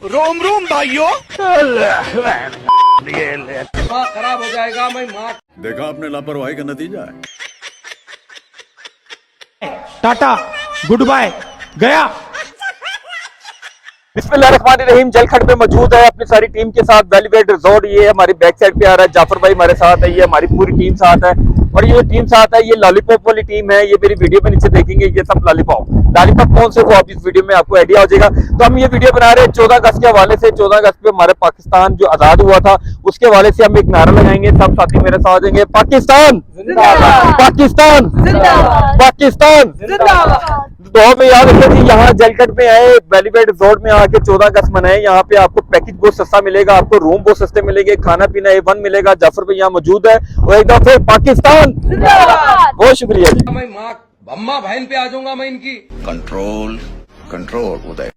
रोम रोम भाइयों, खराब हो जाएगा। मैं माँ देखा आपने लापरवाही का नतीजा है। टाटा गुड बाय गया। बिस्मिल्लाहिर्रहमानिर्रहीम। जलखड पे मौजूद है अपनी सारी टीम के साथ। वैली व्यू रिजॉर्ट ये हमारी बैक साइड पे आ रहा है। जाफर भाई हमारे साथ है, ये हमारी पूरी टीम साथ है। और ये टीम साथ है, ये लॉलीपॉप वाली टीम है। ये मेरी वीडियो में नीचे देखेंगे, ये सब लॉलीपॉप कौन से, वो आप इस वीडियो में आपको आइडिया हो जाएगा। तो हम ये वीडियो बना रहे हैं 14 अगस्त के हवाले से। 14 अगस्त पे हमारे पाकिस्तान जो आजाद हुआ था उसके हवाले से हम एक नारा लगाएंगे। सब साथी मेरे साथ देंगे, पाकिस्तान जिंदाबाद, पाकिस्तान जिंदाबाद, पाकिस्तान जिंदाबाद। तो हमें याद रखिए कि यहाँ जलखड में आए, वैली व्यू रिजॉर्ट में आके 14 अगस्त मनाए। यहाँ पे आपको पैकेज बहुत सस्ता मिलेगा, आपको रूम बहुत सस्ते मिलेंगे, खाना पीना A1 मिलेगा। जाफर भाई यहाँ मौजूद है। और एक दफे पाकिस्तान जिंदाबाद। बहुत शुक्रिया जी। मैं माँ अम्मा बहन पे आ जाऊंगा मैं इनकी। कंट्रोल कंट्रोल उदय।